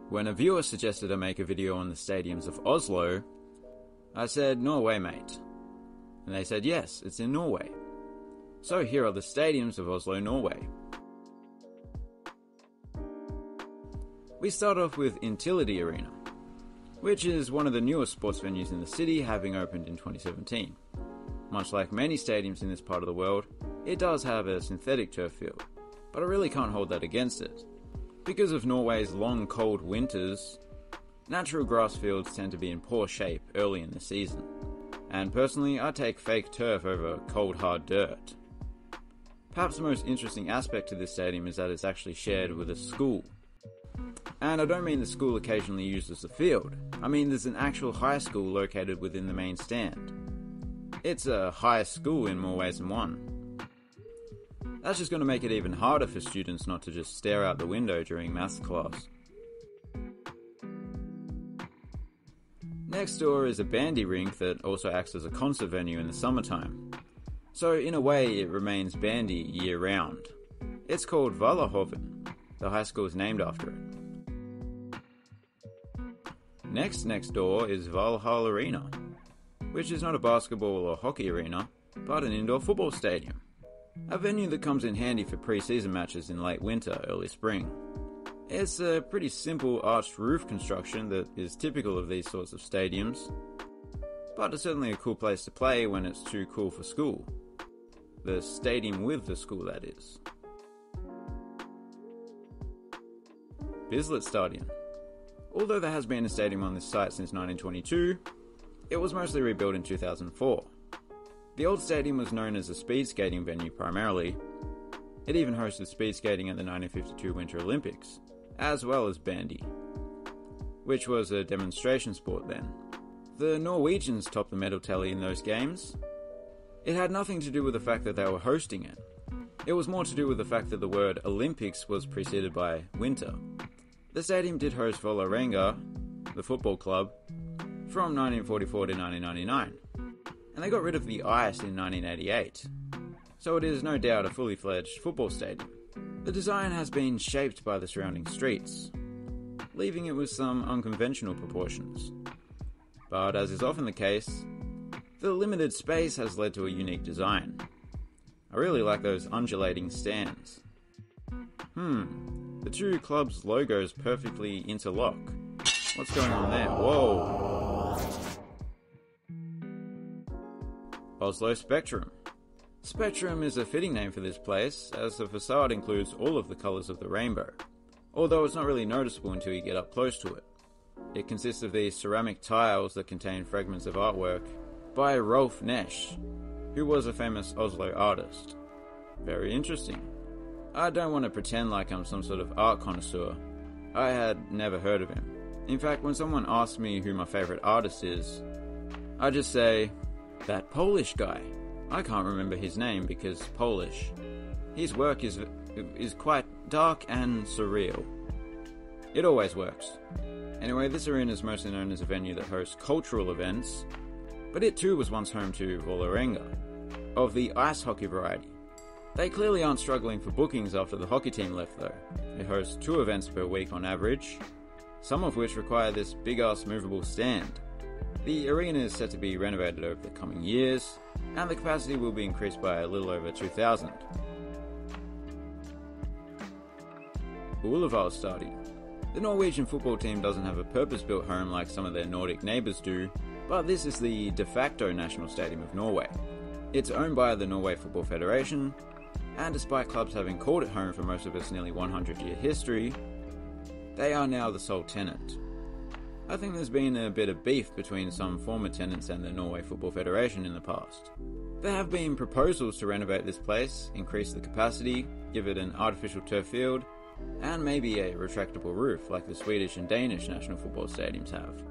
When a viewer suggested I make a video on the Stadiums of Oslo, I said, Norway, mate. And they said, yes, it's in Norway. So here are the Stadiums of Oslo, Norway. We start off with Intility Arena, which is one of the newest sports venues in the city, having opened in 2017. Much like many stadiums in this part of the world, it does have a synthetic turf field, but I really can't hold that against it. Because of Norway's long cold winters, natural grass fields tend to be in poor shape early in the season, and personally I take fake turf over cold hard dirt. Perhaps the most interesting aspect to this stadium is that it's actually shared with a school. And I don't mean the school occasionally uses the field, I mean there's an actual high school located within the main stand. It's a high school in more ways than one. That's just going to make it even harder for students not to just stare out the window during maths class. Next door is a bandy rink that also acts as a concert venue in the summertime. So in a way it remains bandy year round. It's called Vallahoven. The high school is named after it. Next door is Valhall Arena, which is not a basketball or hockey arena, but an indoor football stadium. A venue that comes in handy for pre-season matches in late winter, early spring. It's a pretty simple arched roof construction that is typical of these sorts of stadiums, but it's certainly a cool place to play when it's too cool for school. The stadium with the school, that is. Bislett Stadium. Although there has been a stadium on this site since 1922, it was mostly rebuilt in 2004. The old stadium was known as a speed skating venue primarily. It even hosted speed skating at the 1952 Winter Olympics, as well as bandy, which was a demonstration sport then. The Norwegians topped the medal tally in those games. It had nothing to do with the fact that they were hosting it. It was more to do with the fact that the word Olympics was preceded by winter. The stadium did host Vålerenga, the football club, from 1944 to 1999. And they got rid of the ice in 1988, so it is no doubt a fully fledged football stadium. The design has been shaped by the surrounding streets, leaving it with some unconventional proportions. But as is often the case, the limited space has led to a unique design. I really like those undulating stands. The two clubs' logos perfectly interlock. What's going on there? Whoa! Oslo Spectrum. Spectrum is a fitting name for this place, as the facade includes all of the colours of the rainbow, although it's not really noticeable until you get up close to it. It consists of these ceramic tiles that contain fragments of artwork by Rolf Nesch, who was a famous Oslo artist. Very interesting. I don't want to pretend like I'm some sort of art connoisseur. I had never heard of him. In fact, when someone asks me who my favourite artist is, I just say, that Polish guy. I can't remember his name because Polish. His work is quite dark and surreal. It always works. Anyway, this arena is mostly known as a venue that hosts cultural events, but it too was once home to Vålerenga, of the ice hockey variety. They clearly aren't struggling for bookings after the hockey team left though. They host 2 events per week on average, some of which require this big-ass movable stand. The arena is set to be renovated over the coming years, and the capacity will be increased by a little over 2,000. Ullevål Stadium. The Norwegian football team doesn't have a purpose-built home like some of their Nordic neighbours do, but this is the de facto national stadium of Norway. It's owned by the Norway Football Federation, and despite clubs having called it home for most of its nearly 100-year history, they are now the sole tenant. I think there's been a bit of beef between some former tenants and the Norway Football Federation in the past. There have been proposals to renovate this place, increase the capacity, give it an artificial turf field, and maybe a retractable roof like the Swedish and Danish national football stadiums have.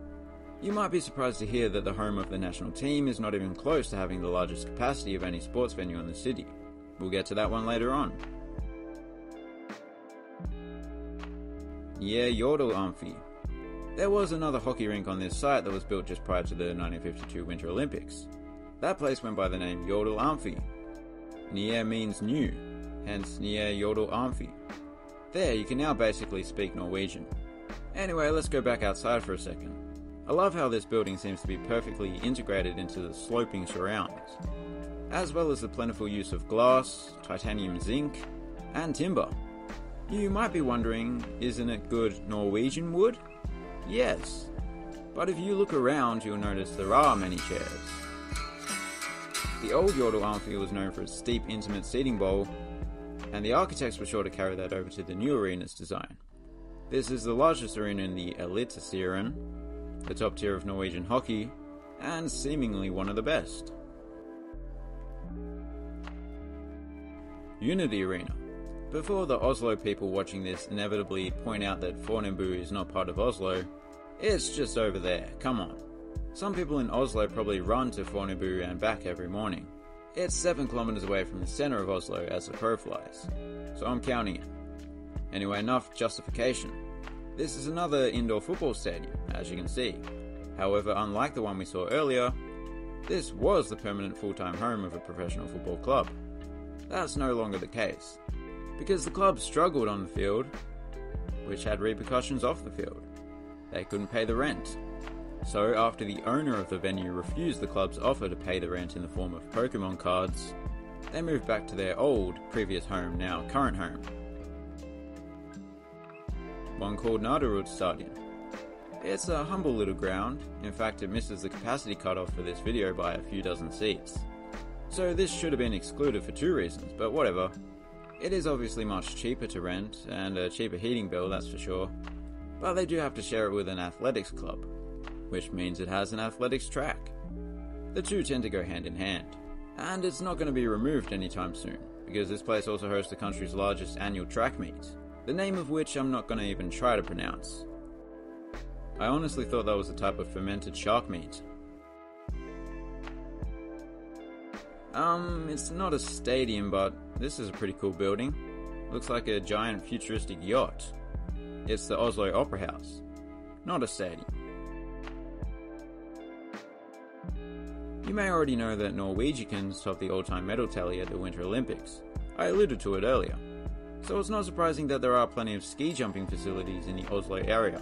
You might be surprised to hear that the home of the national team is not even close to having the largest capacity of any sports venue in the city. We'll get to that one later on. Jordal Amphi. There was another hockey rink on this site that was built just prior to the 1952 Winter Olympics. That place went by the name Jordal Amphi. Nye means new, hence Nye Jordal Amphi. There, you can now basically speak Norwegian. Anyway, let's go back outside for a second. I love how this building seems to be perfectly integrated into the sloping surroundings, as well as the plentiful use of glass, titanium zinc, and timber. You might be wondering, isn't it good Norwegian wood? Yes, but if you look around you'll notice there are many chairs. The old Jordal Amphi was known for its steep, intimate seating bowl, and the architects were sure to carry that over to the new arena's design. This is the largest arena in the Eliteserien, the top tier of Norwegian hockey, and seemingly one of the best. Unity Arena. Before the Oslo people watching this inevitably point out that Fornebu is not part of Oslo, it's just over there, come on. Some people in Oslo probably run to Fornebu and back every morning. It's 7 kilometers away from the center of Oslo as the crow flies, so I'm counting it. Anyway, enough justification. This is another indoor football stadium, as you can see. However, unlike the one we saw earlier, this was the permanent full-time home of a professional football club. That's no longer the case, because the club struggled on the field, which had repercussions off the field. They couldn't pay the rent. So after the owner of the venue refused the club's offer to pay the rent in the form of Pokemon cards, they moved back to their old, previous home, now current home. One called Naderud Stadion. It's a humble little ground, in fact it misses the capacity cutoff for this video by a few dozen seats. So this should have been excluded for 2 reasons, but whatever. It is obviously much cheaper to rent, and a cheaper heating bill, that's for sure. But they do have to share it with an athletics club, which means it has an athletics track. The two tend to go hand in hand, and it's not going to be removed anytime soon, because this place also hosts the country's largest annual track meet, the name of which I'm not going to even try to pronounce. I honestly thought that was a type of fermented shark meat. It's not a stadium, but this is a pretty cool building. Looks like a giant futuristic yacht. It's the Oslo Opera House, not a stadium. You may already know that Norwegians topped the all-time medal tally at the Winter Olympics. I alluded to it earlier. So it's not surprising that there are plenty of ski jumping facilities in the Oslo area,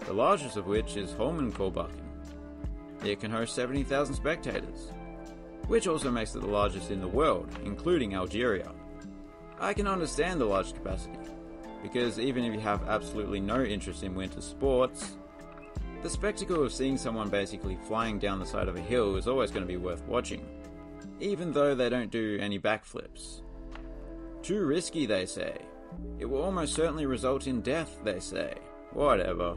the largest of which is Holmenkollbakken. It can host 70,000 spectators, which also makes it the largest in the world, including Algeria. I can understand the large capacity, because even if you have absolutely no interest in winter sports, the spectacle of seeing someone basically flying down the side of a hill is always going to be worth watching, even though they don't do any backflips. Too risky, they say. It will almost certainly result in death, they say. Whatever.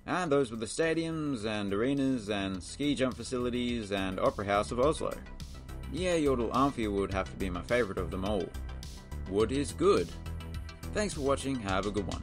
And those were the stadiums and arenas and ski jump facilities and opera house of Oslo. Yeah, Jordal Amphi would have to be my favourite of them all. Wood is good. Thanks for watching, have a good one.